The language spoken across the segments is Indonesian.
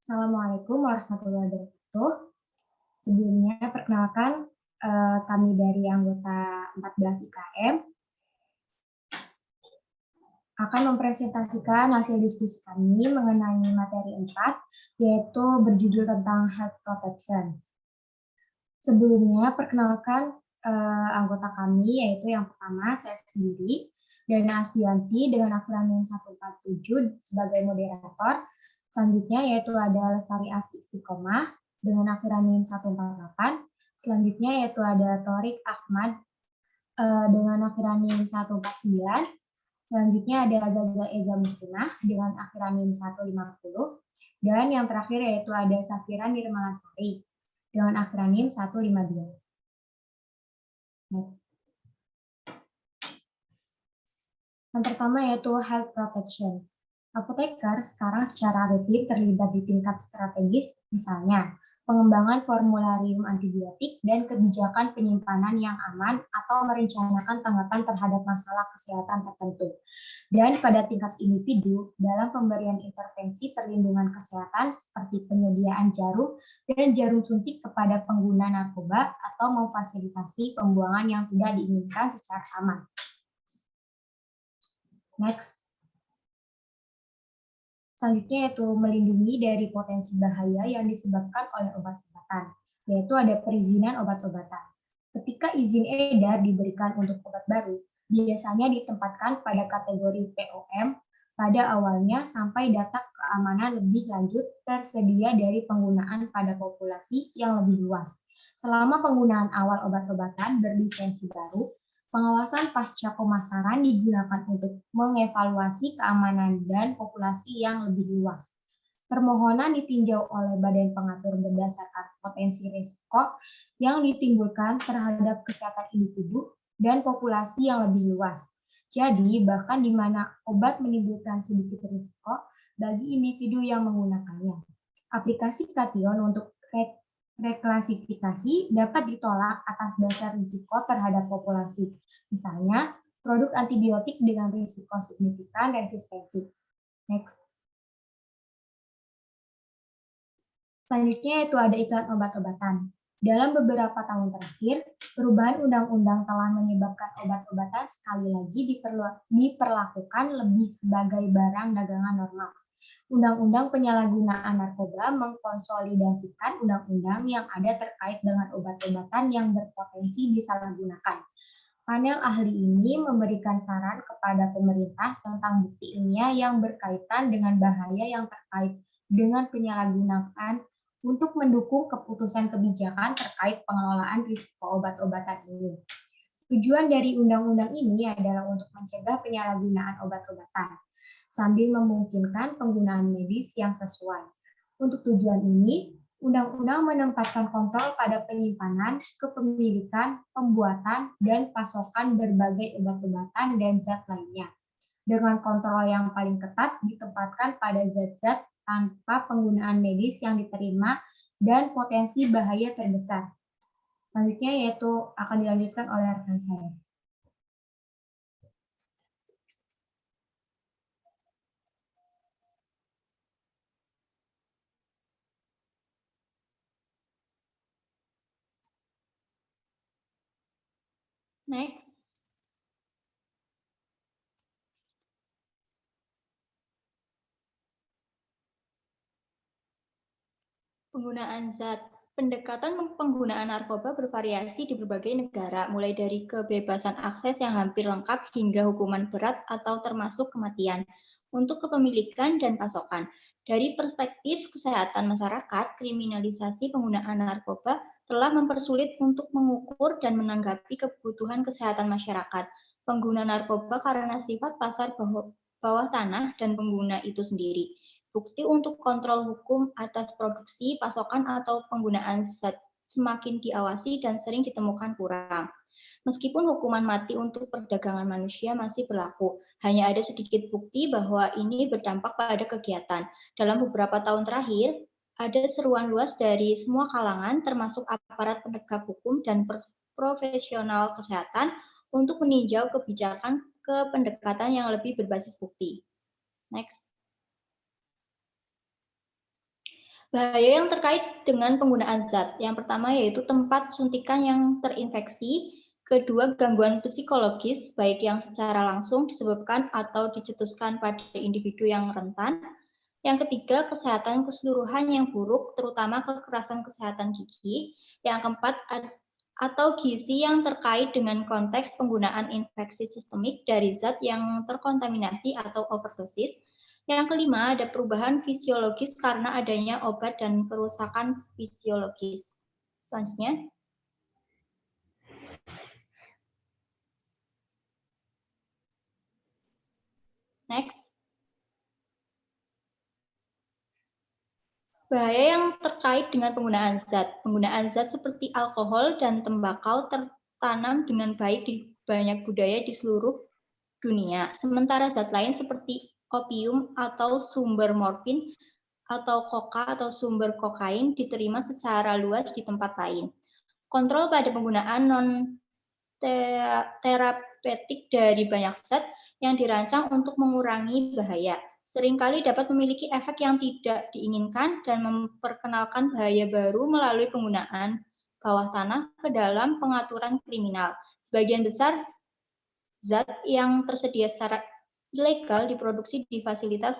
Assalamualaikum warahmatullahi wabarakatuh. Sebelumnya, perkenalkan kami dari anggota 14 IKM akan mempresentasikan hasil diskusi kami mengenai materi 4, yaitu berjudul tentang health protection. Sebelumnya, perkenalkan anggota kami, yaitu yang pertama, saya sendiri, Dana Asdianti dengan akronim 147 sebagai moderator. Selanjutnya yaitu ada Lestari Asih Istiqomah dengan akronim 148. Selanjutnya yaitu ada Torik Ahmad dengan akronim 149. Selanjutnya ada Zaza Eza Muslimah dengan akronim 150. Dan yang terakhir yaitu ada Safira Nirmalasari dengan akronim 152. Yang pertama yaitu health protection. Apoteker sekarang secara rutin terlibat di tingkat strategis, misalnya pengembangan formularium antibiotik dan kebijakan penyimpanan yang aman atau merencanakan tanggapan terhadap masalah kesehatan tertentu. Dan pada tingkat individu, dalam pemberian intervensi perlindungan kesehatan seperti penyediaan jarum dan jarum suntik kepada pengguna narkoba atau memfasilitasi pembuangan yang tidak diinginkan secara aman. Next. Selanjutnya yaitu melindungi dari potensi bahaya yang disebabkan oleh obat-obatan, yaitu ada perizinan obat-obatan. Ketika izin edar diberikan untuk obat baru, biasanya ditempatkan pada kategori POM pada awalnya sampai data keamanan lebih lanjut tersedia dari penggunaan pada populasi yang lebih luas. Selama penggunaan awal obat-obatan berlisensi baru, pengawasan pasca pemasaran digunakan untuk mengevaluasi keamanan dan populasi yang lebih luas. Permohonan ditinjau oleh Badan Pengatur berdasarkan potensi risiko yang ditimbulkan terhadap kesehatan individu dan populasi yang lebih luas. Jadi, bahkan di mana obat menimbulkan sedikit risiko bagi individu yang menggunakannya. Aplikasi Kation untuk reklasifikasi dapat ditolak atas dasar risiko terhadap populasi. Misalnya, produk antibiotik dengan risiko signifikan resistensi. Next. Selanjutnya itu ada iklan obat-obatan. Dalam beberapa tahun terakhir, perubahan undang-undang telah menyebabkan obat-obatan sekali lagi diperlakukan lebih sebagai barang dagangan normal. Undang-undang penyalahgunaan narkoba mengkonsolidasikan undang-undang yang ada terkait dengan obat-obatan yang berpotensi disalahgunakan. Panel ahli ini memberikan saran kepada pemerintah tentang bukti ilmiah yang berkaitan dengan bahaya yang terkait dengan penyalahgunaan untuk mendukung keputusan kebijakan terkait pengelolaan risiko obat-obatan ini. Tujuan dari undang-undang ini adalah untuk mencegah penyalahgunaan obat-obatan, sambil memungkinkan penggunaan medis yang sesuai. Untuk tujuan ini, undang-undang menempatkan kontrol pada penyimpanan, kepemilikan, pembuatan, dan pasokan berbagai obat-obatan dan zat lainnya. Dengan kontrol yang paling ketat ditempatkan pada zat-zat tanpa penggunaan medis yang diterima dan potensi bahaya terbesar. Selanjutnya yaitu akan dilanjutkan oleh rekan saya. Next. Penggunaan zat. Pendekatan penggunaan narkoba bervariasi di berbagai negara, mulai dari kebebasan akses yang hampir lengkap hingga hukuman berat atau termasuk kematian. Untuk kepemilikan dan pasokan, dari perspektif kesehatan masyarakat, kriminalisasi penggunaan narkoba telah mempersulit untuk mengukur dan menanggapi kebutuhan kesehatan masyarakat. Pengguna narkoba karena sifat pasar bawah tanah dan pengguna itu sendiri. Bukti untuk kontrol hukum atas produksi, pasokan, atau penggunaan zat semakin diawasi dan sering ditemukan kurang. Meskipun hukuman mati untuk perdagangan manusia masih berlaku, hanya ada sedikit bukti bahwa ini berdampak pada kegiatan. Dalam beberapa tahun terakhir, ada seruan luas dari semua kalangan, termasuk aparat penegak hukum dan profesional kesehatan, untuk meninjau kebijakan ke pendekatan yang lebih berbasis bukti. Next. Bahaya yang terkait dengan penggunaan zat. Yang pertama yaitu tempat suntikan yang terinfeksi. Kedua, gangguan psikologis, baik yang secara langsung disebabkan atau dicetuskan pada individu yang rentan. Yang ketiga, kesehatan keseluruhan yang buruk, terutama kekerasan kesehatan gigi. Yang keempat, atau gizi yang terkait dengan konteks penggunaan infeksi sistemik dari zat yang terkontaminasi atau overdosis. Yang kelima, ada perubahan fisiologis karena adanya obat dan kerusakan fisiologis. Selanjutnya. Next. Bahaya yang terkait dengan penggunaan zat. Penggunaan zat seperti alkohol dan tembakau tertanam dengan baik di banyak budaya di seluruh dunia. Sementara zat lain seperti opium atau sumber morfin atau koka atau sumber kokain diterima secara luas di tempat lain. Kontrol pada penggunaan non-terapeutik dari banyak zat yang dirancang untuk mengurangi bahaya seringkali dapat memiliki efek yang tidak diinginkan dan memperkenalkan bahaya baru melalui penggunaan bawah tanah ke dalam pengaturan kriminal. Sebagian besar zat yang tersedia secara ilegal diproduksi di fasilitas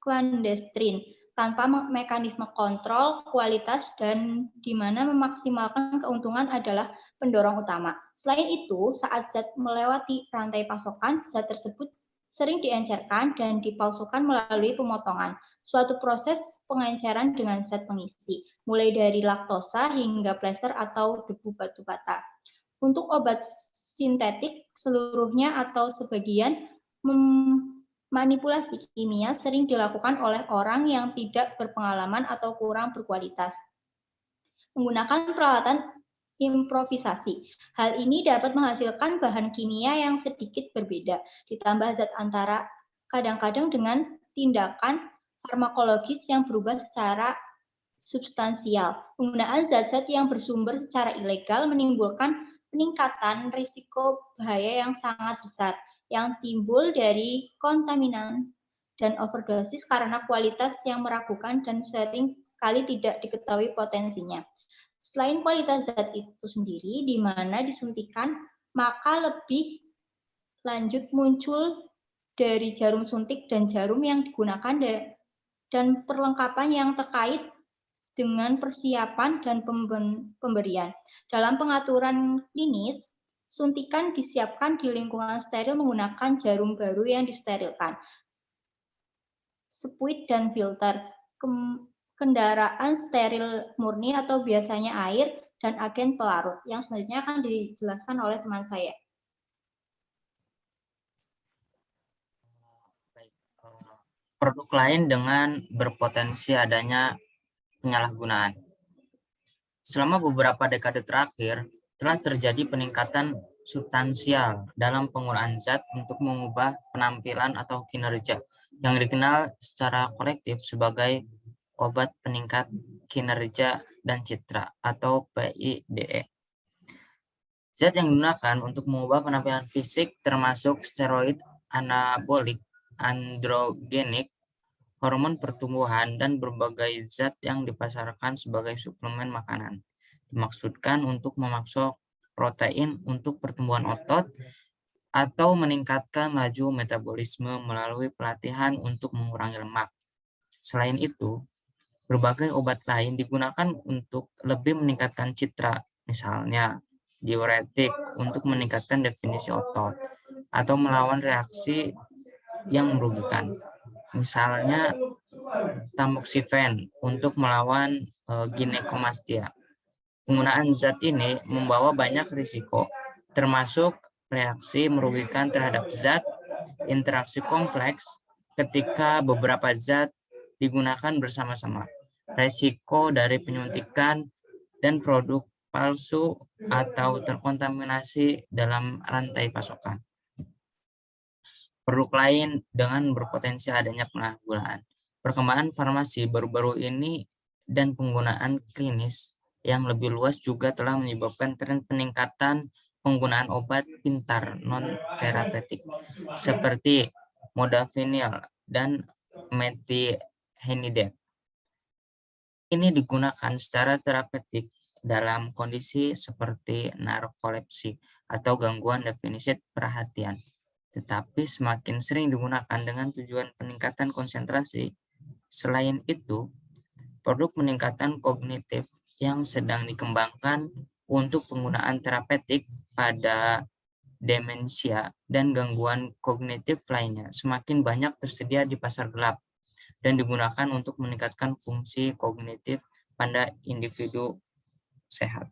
clandestine tanpa mekanisme kontrol kualitas dan di mana memaksimalkan keuntungan adalah pendorong utama. Selain itu, saat zat melewati rantai pasokan, zat tersebut sering diencerkan dan dipalsukan melalui pemotongan, suatu proses pengenceran dengan zat pengisi, mulai dari laktosa hingga plester atau debu batu bata. Untuk obat sintetik seluruhnya atau sebagian manipulasi kimia sering dilakukan oleh orang yang tidak berpengalaman atau kurang berkualitas. Menggunakan peralatan improvisasi. Hal ini dapat menghasilkan bahan kimia yang sedikit berbeda, ditambah zat antara kadang-kadang dengan tindakan farmakologis yang berubah secara substansial. Penggunaan zat-zat yang bersumber secara ilegal menimbulkan peningkatan risiko bahaya yang sangat besar yang timbul dari kontaminan dan overdosis karena kualitas yang meragukan dan sering kali tidak diketahui potensinya. Selain kualitas zat itu sendiri, di mana disuntikan, maka lebih lanjut muncul dari jarum suntik dan jarum yang digunakan dan perlengkapan yang terkait dengan persiapan dan pemberian. Dalam pengaturan klinis, suntikan disiapkan di lingkungan steril menggunakan jarum baru yang disterilkan, spuit dan filter, kendaraan steril murni atau biasanya air, dan agen pelarut. Yang selanjutnya akan dijelaskan oleh teman saya. Produk lain dengan berpotensi adanya penyalahgunaan. Selama beberapa dekade terakhir, telah terjadi peningkatan substansial dalam penggunaan zat untuk mengubah penampilan atau kinerja yang dikenal secara kolektif sebagai obat peningkat kinerja dan citra atau PIDE. Zat yang digunakan untuk mengubah penampilan fisik termasuk steroid anabolik, androgenik, hormon pertumbuhan, dan berbagai zat yang dipasarkan sebagai suplemen makanan. Dimaksudkan untuk memaksa protein untuk pertumbuhan otot atau meningkatkan laju metabolisme melalui pelatihan untuk mengurangi lemak. Selain itu, berbagai obat lain digunakan untuk lebih meningkatkan citra, misalnya diuretik untuk meningkatkan definisi otot atau melawan reaksi yang merugikan. Misalnya tamoxifen untuk melawan ginekomastia. Penggunaan zat ini membawa banyak risiko, termasuk reaksi merugikan terhadap zat, interaksi kompleks ketika beberapa zat digunakan bersama-sama, resiko dari penyuntikan, dan produk palsu atau terkontaminasi dalam rantai pasokan. Produk lain dengan berpotensi adanya penyalahgunaan. Perkembangan farmasi baru-baru ini dan penggunaan klinis yang lebih luas juga telah menyebabkan tren peningkatan penggunaan obat pintar non-terapeutik seperti modafinil dan methylphenidate. Ini digunakan secara terapeutik dalam kondisi seperti narkolepsi atau gangguan definisi perhatian, tetapi semakin sering digunakan dengan tujuan peningkatan konsentrasi. Selain itu, produk peningkatan kognitif yang sedang dikembangkan untuk penggunaan terapeutik pada demensia dan gangguan kognitif lainnya semakin banyak tersedia di pasar gelap dan digunakan untuk meningkatkan fungsi kognitif pada individu sehat.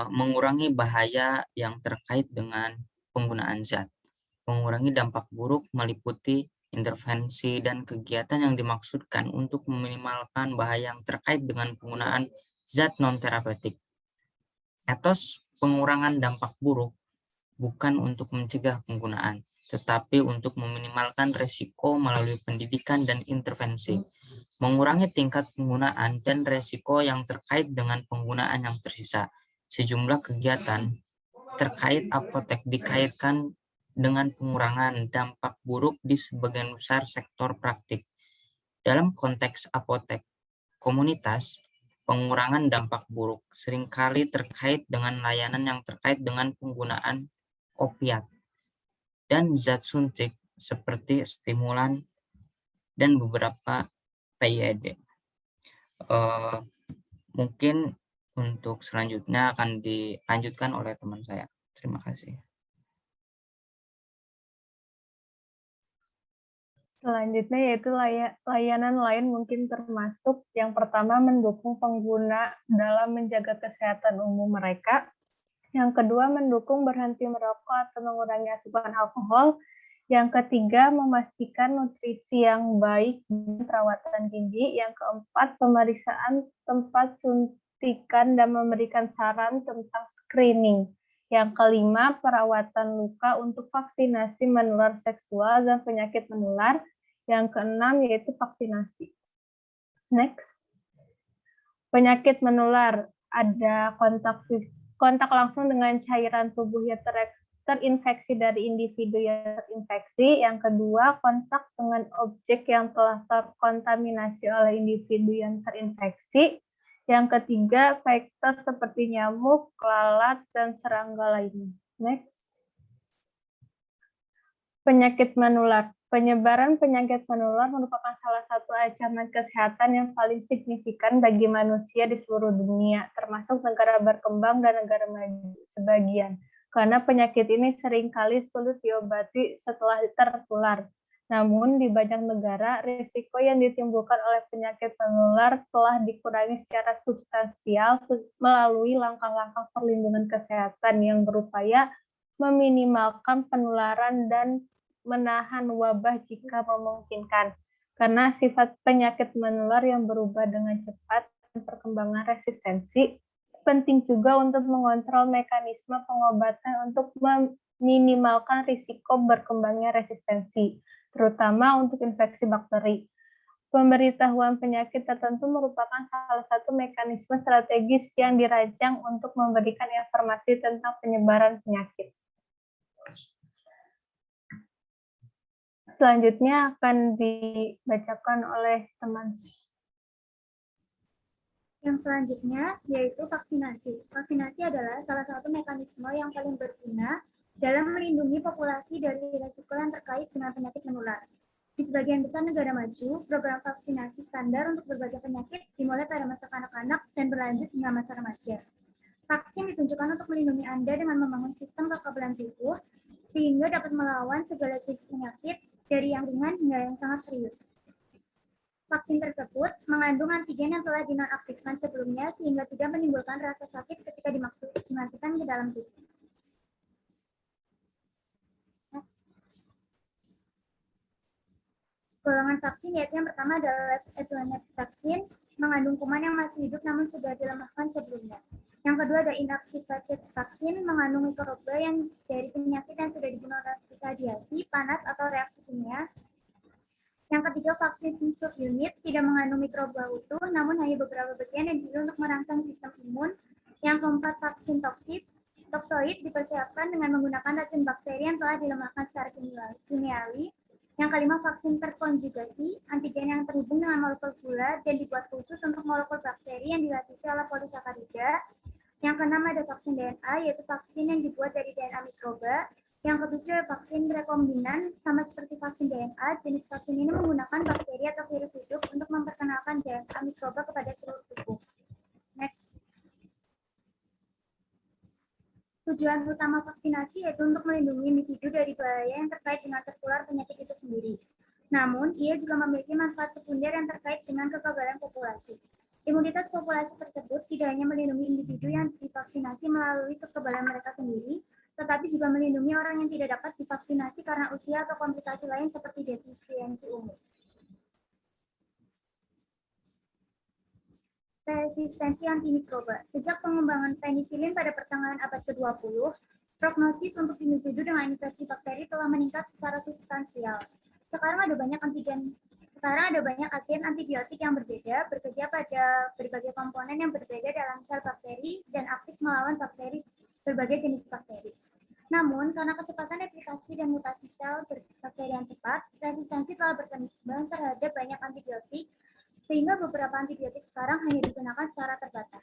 Mengurangi bahaya yang terkait dengan penggunaan zat. Mengurangi dampak buruk meliputi intervensi dan kegiatan yang dimaksudkan untuk meminimalkan bahaya yang terkait dengan penggunaan zat non-terapeutik. Etos pengurangan dampak buruk bukan untuk mencegah penggunaan, tetapi untuk meminimalkan resiko melalui pendidikan dan intervensi, mengurangi tingkat penggunaan dan resiko yang terkait dengan penggunaan yang tersisa. Sejumlah kegiatan terkait apotek dikaitkan dengan pengurangan dampak buruk di sebagian besar sektor praktik. Dalam konteks apotek komunitas, pengurangan dampak buruk seringkali terkait dengan layanan yang terkait dengan penggunaan opiat dan zat suntik seperti stimulan dan beberapa PYD. Mungkin untuk selanjutnya akan dilanjutkan oleh teman saya. Terima kasih. Selanjutnya yaitu layanan lain mungkin termasuk yang pertama mendukung pengguna dalam menjaga kesehatan umum mereka. Yang kedua mendukung berhenti merokok atau mengurangi asupan alkohol. Yang ketiga memastikan nutrisi yang baik dan perawatan gigi. Yang keempat pemeriksaan tempat suntikan dan memberikan saran tentang screening. Yang kelima perawatan luka untuk vaksinasi menular seksual dan penyakit menular. Yang keenam yaitu vaksinasi. Next. Penyakit menular, ada kontak langsung dengan cairan tubuh yang terinfeksi dari individu yang terinfeksi. Yang kedua, kontak dengan objek yang telah terkontaminasi oleh individu yang terinfeksi. Yang ketiga, vektor seperti nyamuk, lalat, dan serangga lainnya. Next. Penyakit menular. Penyebaran penyakit menular merupakan salah satu ancaman kesehatan yang paling signifikan bagi manusia di seluruh dunia, termasuk negara berkembang dan negara maju sebagian. Karena penyakit ini seringkali sulit diobati setelah tertular. Namun, di banyak negara, risiko yang ditimbulkan oleh penyakit menular telah dikurangi secara substansial melalui langkah-langkah perlindungan kesehatan yang berupaya meminimalkan penularan dan menahan wabah jika memungkinkan. Karena sifat penyakit menular yang berubah dengan cepat dan perkembangan resistensi, penting juga untuk mengontrol mekanisme pengobatan untuk meminimalkan risiko berkembangnya resistensi, terutama untuk infeksi bakteri. Pemberitahuan penyakit tertentu merupakan salah satu mekanisme strategis yang dirancang untuk memberikan informasi tentang penyebaran penyakit. Selanjutnya akan dibacakan oleh teman. Yang selanjutnya yaitu vaksinasi. Vaksinasi adalah salah satu mekanisme yang paling berguna dalam melindungi populasi dari risiko yang terkait dengan penyakit menular. Di sebagian besar negara maju, program vaksinasi standar untuk berbagai penyakit dimulai pada masa kanak-kanak dan berlanjut hingga masa remaja. Vaksin ditunjukkan untuk melindungi Anda dengan membangun sistem kekebalan tubuh sehingga dapat melawan segala jenis penyakit dari yang ringan hingga yang sangat serius. Vaksin tersebut mengandung antigen yang telah dinonaktifkan sebelumnya sehingga tidak menimbulkan rasa sakit ketika dimasukkan ke dalam tubuh. Golongan vaksin yaitu yang pertama adalah ethylene vaksin, mengandung kuman yang masih hidup namun sudah dilemahkan sebelumnya. Yang kedua ada inactivated vaksin, mengandung mikroba yang dari penyakit yang sudah dibunuh oleh radiasi, panas, atau reaksi kimia. Yang ketiga vaksin unit tidak mengandung mikroba utuh, namun hanya beberapa bagian yang dipilih untuk merangsang sistem imun. Yang keempat, vaksin toksoid dipersiapkan dengan menggunakan racun bakteri yang telah dilemahkan secara kimiawi. Yang kelima, vaksin terkonjugasi, antigen yang terhubung dengan molekul gula dan dibuat khusus untuk molekul bakteri yang dilapisi oleh polisakarida. Yang keenam ada vaksin DNA, yaitu vaksin yang dibuat dari DNA mikroba. Yang ketujuh ada vaksin rekombinan, sama seperti vaksin DNA. Jenis vaksin ini menggunakan bakteri atau virus hidup untuk memperkenalkan DNA mikroba kepada seluruh tubuh. Next. Tujuan utama vaksinasi yaitu untuk melindungi individu dari bahaya yang terkait dengan tertular penyakit itu sendiri. Namun, ia juga memiliki manfaat sekunder yang terkait dengan kekebalan populasi. Imunitas populasi tersebut tidak hanya melindungi individu yang divaksinasi melalui kekebalan mereka sendiri, tetapi juga melindungi orang yang tidak dapat divaksinasi karena usia atau komplikasi lain seperti defisiensi umur. Resistensi antimikroba. Sejak pengembangan penisilin pada pertengahan abad ke-20, prognosis untuk individu dengan infeksi bakteri telah meningkat secara substansial. Sekarang ada banyak agen antibiotik yang berbeda, bekerja pada berbagai komponen yang berbeda dalam sel bakteri dan aktif melawan berbagai jenis bakteri. Namun, karena kecepatan replikasi dan mutasi sel bakteri yang cepat, resistensi telah berkembang terhadap banyak antibiotik, sehingga beberapa antibiotik sekarang hanya digunakan secara terbatas.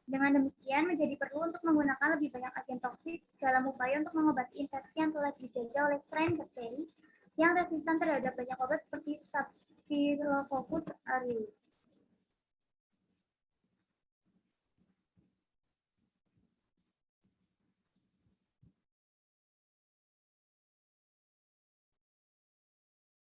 Dengan demikian, menjadi perlu untuk menggunakan lebih banyak agen toksik dalam upaya untuk mengobati infeksi yang telah dijajah oleh strain bakteri yang resisten terhadap banyak obat seperti Staphylococcus aureus.